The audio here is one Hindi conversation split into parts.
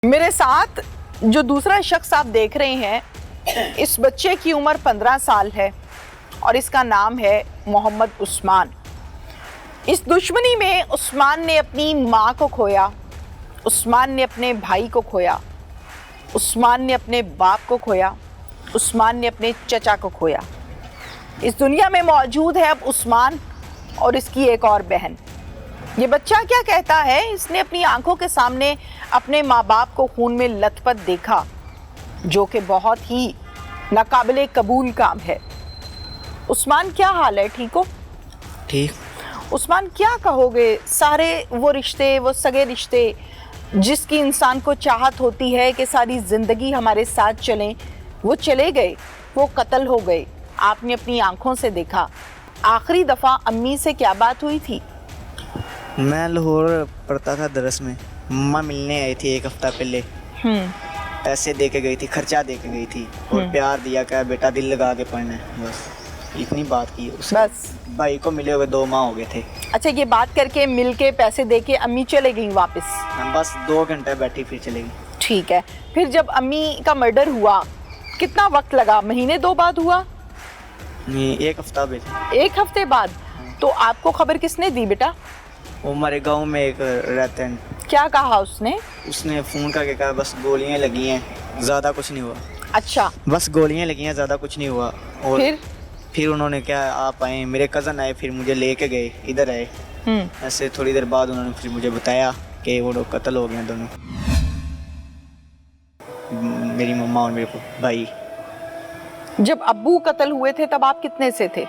मेरे साथ जो दूसरा शख्स आप देख रहे हैं, इस बच्चे की उम्र 15 साल है और इसका नाम है मोहम्मद उस्मान। इस दुश्मनी में उस्मान ने अपनी माँ को खोया, उस्मान ने अपने भाई को खोया, उस्मान ने अपने बाप को खोया, उस्मान ने अपने चचा को खोया। इस दुनिया में मौजूद है अब उस्मान और इसकी एक और बहन। ये बच्चा क्या कहता है, इसने अपनी आंखों के सामने अपने माँ बाप को खून में लथपथ देखा, जो कि बहुत ही नाकाबिले कबूल काम है। उस्मान क्या हाल है, ठीक हो? ठीक। उस्मान क्या कहोगे, सारे वो रिश्ते, वो सगे रिश्ते जिसकी इंसान को चाहत होती है कि सारी ज़िंदगी हमारे साथ चलें, वो चले गए, वो कत्ल हो गए। आपने अपनी आंखों से देखा। आखिरी दफ़ा अम्मी से क्या बात हुई थी? मैं लाहौर पढ़ता था दरस में, मम्मा मिलने आई थी एक हफ्ता पहले। पैसे दे के गई थी, खर्चा दे के गई थी और प्यार दिया, क्या बेटा दिल लगा के पढ़ना है, बस इतनी बात की। बस भाई को मिले हुए 2 माह हो गए थे। अच्छा, ये बात करके मिल के पैसे दे के अम्मी चले गई वापस? हम बस 2 घंटे बैठी फिर चले गई। ठीक है। फिर जब अम्मी का मर्डर हुआ कितना वक्त लगा? महीने 2 बाद हुआ? नहीं, 1 हफ्ता बाद। 1 हफ्ते बाद? तो आपको खबर किसने दी बेटा? वो हमारे गांव में एक रहते हैं। क्या कहा उसने? उसने फ़ोन करके कहा बस गोलियां लगी हैं, ज़्यादा कुछ नहीं हुआ। अच्छा, बस गोलियां लगी हैं, ज़्यादा कुछ नहीं हुआ। और फिर उन्होंने क्या, आप आए, मेरे कज़न आए, फिर मुझे लेके गए, इधर आए। ऐसे थोड़ी देर बाद उन्होंने फिर मुझे बताया कि वो लोग कत्ल हो गए दोनों, मेरी मम्मा और मेरे भाई। जब अब्बू कत्ल हुए थे तब आप कितने से थे?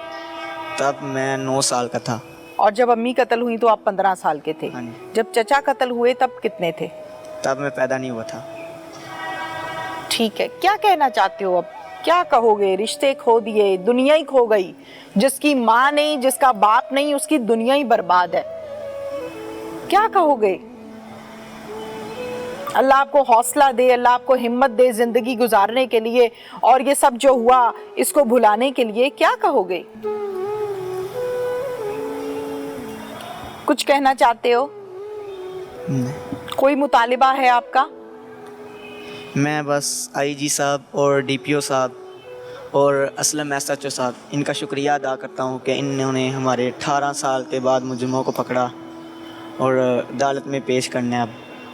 तब मैं 9 साल का था। और जब अम्मी कत्ल हुई तो आप 15 साल के थे। हाँ जी। जब चचा कत्ल हुए तब कितने थे? तब मैं पैदा नहीं हुआ था। ठीक है, क्या कहना चाहते हो अब? क्या कहोगे? रिश्ते खो दिए, दुनिया ही खो गई। जिसकी माँ नहीं, जिसका बाप नहीं, उसकी दुनिया ही बर्बाद है। क्या कहोगे? अल्लाह आपको हौसला दे, अल्लाह आपको हिम्मत दे जिंदगी गुजारने के लिए, और ये सब जो हुआ इसको भुलाने के लिए। क्या कहोगे? कुछ कहना चाहते हो? कोई मुतालिबा है आपका? मैं बस आईजी साहब और डीपीओ साहब और असलम एसएचओ साहब, इनका शुक्रिया अदा करता हूँ कि इन्होंने हमारे 18 साल के बाद मुजरिमों को पकड़ा और अदालत में पेश करने अब,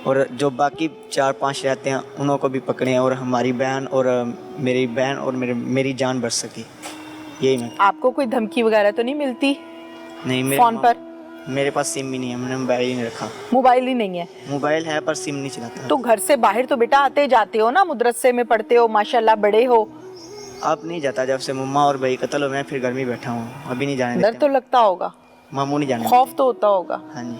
और जो बाकी 4-5 रहते हैं उन्हों को भी पकड़े और हमारी बहन और मेरी जान बच सकी। यही मैं। आपको कोई धमकी वगैरह तो नहीं मिलती? नहीं, फोन पर? मेरे पास सिम भी नहीं है, मैंने मोबाइल ही नहीं रखा। मोबाइल ही नहीं है? मोबाइल है पर सिम नहीं चलाता। तो घर से बाहर तो बेटा आते जाते हो ना, मदरसे में पढ़ते हो, माशाल्लाह बड़े हो। अब नहीं जाता, जब से मम्मा और भाई कत्ल हो, मैं फिर घर में बैठा हूँ, अभी नहीं जाने देते। डर तो लगता होगा? मामू नहीं जाने, खौफ तो होता होगा। हाँ जी।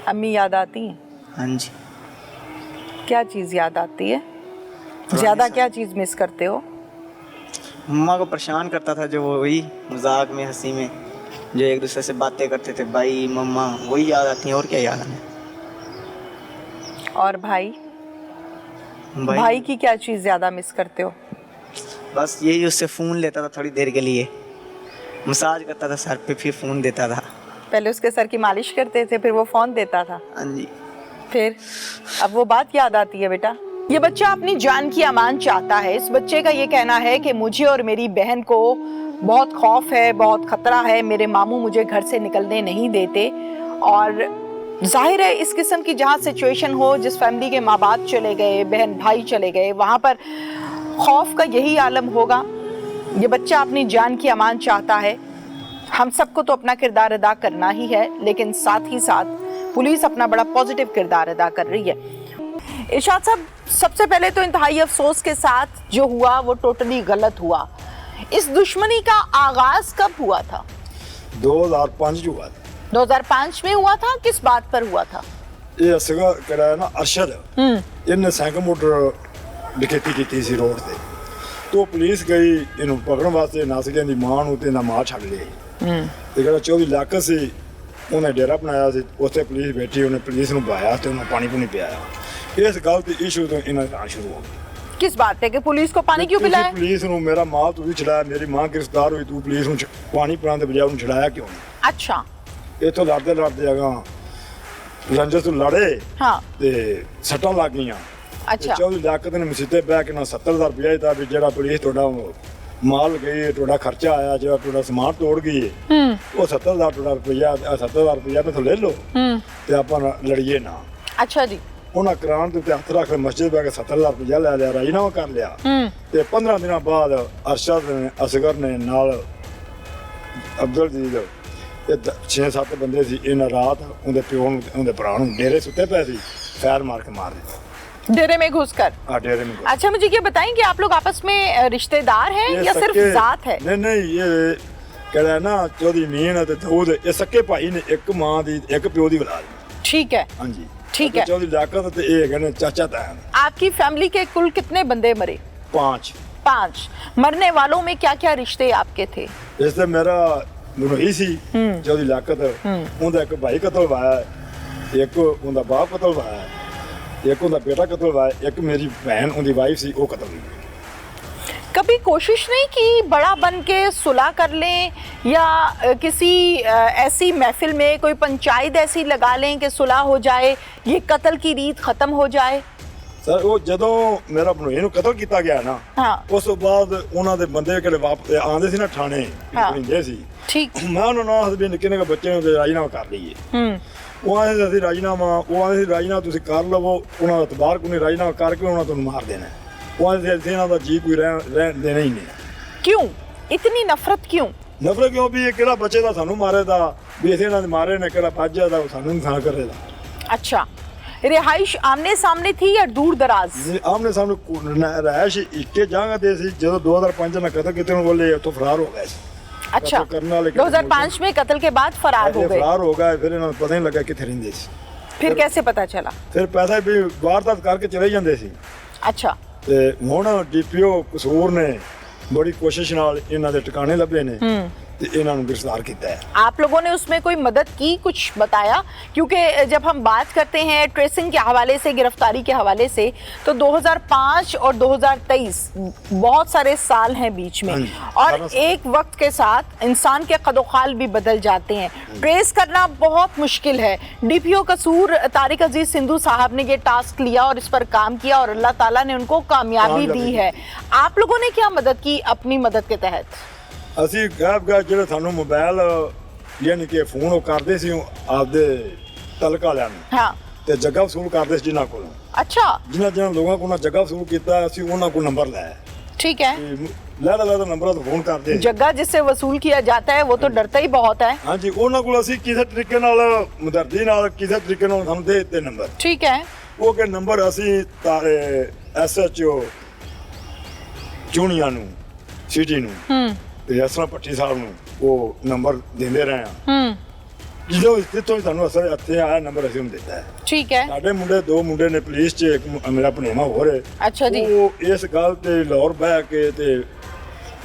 अम्मी याद आती है? हाँ जी। क्या चीज़ याद आती है ज्यादा? क्या चीज़ मिस करते हो? मम्मा को परेशान करता था जो, वही मजाक में, हंसी में, जो एक दूसरे से बातें करते थे, भाई मम्मा, वही याद आती है। और क्या याद है? और भाई की क्या चीज़ ज़्यादा मिस करते हो? बस यही, उससे फ़ोन लेता था थोड़ी देर के लिए, मसाज करता था सर पे, फिर फ़ोन देता था। पहले उसके सर की मालिश करते थे, फिर वो फ़ोन देता था। हाँ जी। फिर अब वो बात याद आती है बेटा? ये बच्चा अपनी जान की अमान चाहता है। इस बच्चे का ये कहना है कि मुझे और मेरी बहन को बहुत खौफ है, बहुत ख़तरा है, मेरे मामू मुझे घर से निकलने नहीं देते। और जाहिर है इस किस्म की जहाँ सिचुएशन हो, जिस फैमिली के माँ बाप चले गए, बहन भाई चले गए, वहाँ पर खौफ का यही आलम होगा। ये बच्चा अपनी जान की अमान चाहता है। हम सबको तो अपना किरदार अदा करना ही है, लेकिन साथ ही साथ पुलिस अपना बड़ा पॉजिटिव किरदार अदा कर रही है। इरशाद साहब, सबसे पहले तो इंतहाई अफसोस के साथ जो हुआ वो टोटली गलत हुआ। इस दुश्मनी का आगाज कब हुआ था? 2005 हुआ था। 2005 में हुआ था? किस बात पर हुआ था? ये सगा कराया ना अरशद, इन्हें साइकिल मोटर डकैती की सी रोड से, तो पुलिस गई इन्हों पकड़ने वास्ते। नासिकिया की मां नूं ते ना मां छड़ ली ते 24 लाख से उन्हें डेरा बनाया सी। उत्थे पुलिस बैठी, उन्हें पुलिस नूं बाया ते उन्हें पानी पुनी पियाया। इस गल ते इशू तो इन्हें शुरू हो गया। किस बात पे कि पुलिस को पानी क्यों पिलाया? पुलिस नूं मेरा मां तू भी छड़ाया, मेरी मां गिरफ्तार हुई, तू पुलिस नूं पानी पिलाने दे बजाय उन्हें छड़ाया क्यों? अच्छा। इत्थों लड़ते लड़ते अगा ਰੰਜਸ ਤੋਂ ਲੜੇ हाँ ਤੇ ਸੱਟਾਂ ਲੱਗ ਗਈਆਂ। अच्छा ਚੌਧਰੀ ਲਿਆਕਤ ਨੇ ਮਸੀਤੇ ਬਹਿ ਕੇ ਨਾ 70000 ਰੁਪਇਆ ਦਿੱਤਾ ਵੀ ਜਿਹੜਾ ਪੁਲਿਸ ਤੁਹਾਡਾ ਮਾਲ ਗਈ, ਤੁਹਾਡਾ ਖਰਚਾ ਆਇਆ, ਜਿਹੜਾ ਤੁਹਾਡਾ ਸਮਾਨ ਤੋੜ ਗਈ ਉਹ 70000 ਤੁਹਾਡਾ ਰੁਪਇਆ 70000 ਰੁਪਇਆ ਮੈਥੋਂ ਲੈ ਲਓ ਤੇ ਆਪਾਂ ਲੜੀਏ ਨਾ। अच्छा जी ਉਹਨਾਂ ਕੁਰਾਨ ਦੇ ਉੱਤੇ ਹੱਥ ਰੱਖ ਕੇ ਮਸਜਿਦ ਬਹਿ ਕੇ 70000 ਰੁਪਇਆ ਲੈ ਲਿਆ, ਰਾਜੀਨਾਮਾ ਕਰ ਲਿਆ। ਤੇ 15 ਦਿਨਾਂ ਬਾਅਦ ਅਰਸ਼ਦ ਨੇ, ਅਸਗਰ ਨੇ ਨਾਲ ਅਬਦੁਲ ਜੀਦ ਤੇ 6-7 ਬੰਦੇ ਸੀ, ਇਹਨਾਂ ਰਾਤ ਉਹਦੇ ਪਿਓ ਨੂੰ ਉਹਦੇ ਭਰਾ ਨੂੰ ਡੇਰੇ ਸੁੱਤੇ ਪਏ ਸੀ, ਫੈਰ ਮਾਰ ਕੇ ਮਾਰ ਦਿੱਤਾ डेरे में घुसकर। डेरे में। अच्छा मुझे ये बताएं कि आप लोग आपस में रिश्तेदार हैं या सिर्फ जात है? नहीं नहीं, ये कहड़ा है ना चौधरी मीन ते दाऊद ये सक्के भाई ने, एक मां दी एक प्यो दी औलाद। ठीक है हां जी ठीक है। चौधरी लियाकत ते ये कहने चाचा ताया। आपकी फैमिली के कुल कितने बंदे मरे? 5। 5। मरने वालों में क्या क्या रिश्ते आपके थे? इससे मेरा मुनही सी चौधरी लियाकत, उनदा एक भाई कतल होया, एक उनदा बाप कतल होया, एक उनदा बेटा कतल होया, एक मेरी बहन उनदी वाइफ सी वो कतल हुई। कभी कोशिश नहीं की बड़ा बन के सुलह कर लें या किसी ऐसी महफिल में कोई पंचायत ऐसी लगा लें कि सुलह हो जाए, ये कत्ल की रीत खत्म हो जाए? सर वो जदों मेरा मुनही ਨੂੰ ਕਤਲ ਕੀਤਾ ਗਿਆ ਨਾ, ਉਸ ਤੋਂ ਬਾਅਦ ਉਹਨਾਂ ਦੇ ਬੰਦੇ ਕਿਹੜੇ ਵਾਪਸ ਆਉਂਦੇ ਸੀ ਨਾ ਥਾਣੇ ਪਿੰਦੇ ਸੀ। ਠੀਕ। ਮੈਂ ਉਹਨਾਂ ਨੂੰ ਆਖਦੇ ਵੀ ਨਿੱਕੇ ਨਿੱਕੇ ਬੱਚੇ ਨੂੰ ਰਾਜੀਨਾਮਾ ਕਰ ਲਈਏ। ਉਹ ਆਏ ਅਸੀਂ ਰਾਜੀਨਾਮਾ ਤੁਸੀਂ ਕਰ ਲਵੋ, ਉਹਨਾਂ ਦਾ ਇਤਬਾਰ ਕੋਈ ਨਹੀਂ, ਰਾਜੀਨਾਮਾ ਕਰਕੇ ਉਹਨਾਂ ਤੁਹਾਨੂੰ ਮਾਰ ਦੇਣਾ। ਉਹ ਆਏ ਅਸੀਂ ਇਹਨਾਂ ਦਾ ਜੀ ਕੋਈ ਰਹਿਣ ਦੇਣਾ ਹੀ ਨਹੀਂ। क्यों इतनी नफरत क्यों? ਨਫ਼ਰਤ ਕਿਉਂ ਵੀ ਇਹ ਕਿਹੜਾ ਬੱਚੇ ਦਾ ਸਾਨੂੰ ਮਾਰੇ ਦਾ, ਵੀ ਅਸੀਂ ਇਹਨਾਂ ਦੇ ਮਾਰੇ ਨੇ, ਕਿਹੜਾ ਭੱਜ ਦਾ ਸਾਨੂੰ ਨੁਕਸਾਨ ਕਰੇਗਾ। अच्छा रिहाइश आमने सामने थी या दूर दराज? ਆਮਨੇ ਸਾਹਮਣੇ ਰਹਿਸ਼ ਇੱਕੇ ਜਗ੍ਹਾ ਤੇ ਸੀ। ਜਦੋਂ 2005 ਨਾਲ ਕਤਲ ਕੀਤੇ ਨੂੰ ਬੋਲੇ ਉੱਥੋਂ ਫਰਾਰ ਹੋ ਗਏ ਸੀ। अच्छा कत्ल करने वाले 2005 में कत्ल के बाद फरार हो गए। फरार हो गए, फिर इन्होंने पता नहीं लगा किथे रहिंदे सी। फिर कैसे पता चला? फिर पैसा भी वारदात करके चले जांदे सी। अच्छा ते हुण डीपीओ कसूर ने बड़ी कोशिश नाल इन्हां दे ठिकाने लभे ने ते इन्हां नूं गिरफ्तार कीता है। आप लोगों ने उसमें कोई मदद की, कुछ बताया? क्योंकि जब हम बात करते हैं ट्रेसिंग के हवाले से, गिरफ्तारी के हवाले से, तो 2005 और 2023 बहुत सारे साल हैं बीच में, और एक वक्त के साथ इंसान के कदोखाल भी बदल जाते हैं। ट्रेस करना बहुत मुश्किल है। डीपीओ कसूर तारिक अजीज सिंधु साहब ने ये टास्क लिया और इस पर काम किया और अल्लाह ताला ने उनको कामयाबी दी है। आप लोगों ने क्या मदद की अपनी मदद के तहत? ਅਸੀਂ ਗਾਇਬ ਜਿਹੜੇ ਸਾਨੂੰ ਮੋਬਾਈਲ ਯਾਨੀ ਕਿ ਫੋਨ ਉਹ ਕਰਦੇ ਸੀ ਆਪਦੇ ਤਲਕ ਵਾਲਿਆਂ ਨੂੰ, हाँ ਤੇ ਜੱਗਾ ਵਸੂਲ ਕਰਦੇ ਸੀ ਜਿਨ੍ਹਾਂ ਕੋਲੋਂ। अच्छा ਜਿਨ੍ਹਾਂ ਲੋਕਾਂ ਕੋਲ ਜੱਗਾ ਵਸੂਲ ਕੀਤਾ, ਅਸੀਂ ਉਹਨਾਂ ਕੋਲ ਨੰਬਰ ਲਾਇਆ। ठीक है। ਲੈ ਨੰਬਰਾਂ ਤੋਂ ਫੋਨ ਕਰਦੇ। जग्गा जिससे वसूल किया जाता है वो तो डरता ही बहुत है। हाँ जी, ਉਹਨਾਂ ਕੋਲ ਅਸੀਂ ਕਿਸੇ ਤਰੀਕੇ ਨਾਲ ਮਦਰਦੀ ਨਾਲ ਕਿਸੇ ਤਰੀਕੇ ਨਾਲ ਸਾਨੂੰ ਦੇ ਦਿੱਤੇ ਨੰਬਰ। ठीक है। ਉਹ ਕਿ ਨੰਬਰ ਅਸੀਂ SHO ਚੂਣੀਆਂ ਨੂੰ, ਸਿਟੀ ਨੂੰ ਤੇ ਅਸਲਾ ਪੱਟੀ ਸਾਹਿਬ ਨੂੰ ਉਹ ਨੰਬਰ ਦਿੰਦੇ ਰਹੇ ਆ। ਜਦੋਂ ਇਸ ਤੋਂ ਸਾਨੂੰ ਅਸਰ ਇੱਥੇ ਆਇਆ ਨੰਬਰ ਅਸੀਂ ਉਹਨੂੰ ਦਿੱਤਾ ਹੈ। ठीक है। ਸਾਡੇ ਮੁੰਡੇ 2 ਮੁੰਡੇ ਨੇ ਪੁਲਿਸ 'ਚ, ਇੱਕ ਮੇਰਾ ਭਣੇਵਾ ਹੋਰ ਹੈ। अच्छा जी। ਉਹ ਇਸ ਗੱਲ ਤੇ ਲਾਹੌਰ ਬਹਿ ਕੇ ਤੇ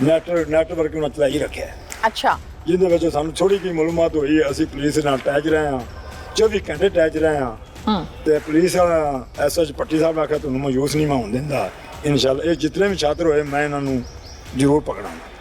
ਨੈਟਵਰਕ ਨੂੰ ਚਲਾਈ ਰੱਖਿਆ। अच्छा ਜਿਹਦੇ ਵਿੱਚ ਸਾਨੂੰ ਥੋੜੀ ਜਿਹੀ ਮਾਲੂਮਾਤ ਹੋਈ, ਅਸੀਂ ਪੁਲਿਸ ਨਾਲ ਅਟੈਚ ਰਹੇ ਹਾਂ, 24 ਘੰਟੇ ਅਟੈਚ ਰਹੇ ਹਾਂ। ਤੇ ਪੁਲਿਸ ਵਾਲਾ SH ਪੱਟੀ ਸਾਹਿਬ ਨੇ ਆਖਿਆ ਤੁਹਾਨੂੰ ਮਾਯੂਸ ਨਹੀਂ ਮੈਂ ਹੋਣ ਦਿੰਦਾ, ਇਨਸ਼ਾਅੱਲਾ ਇਹ ਜਿਤਨੇ ਵੀ ਛਾਤਰ ਹੋਏ ਮੈਂ ਇਹਨਾਂ ਨੂੰ ਜ਼ਰੂਰ ਪਕੜਾਂਗਾ।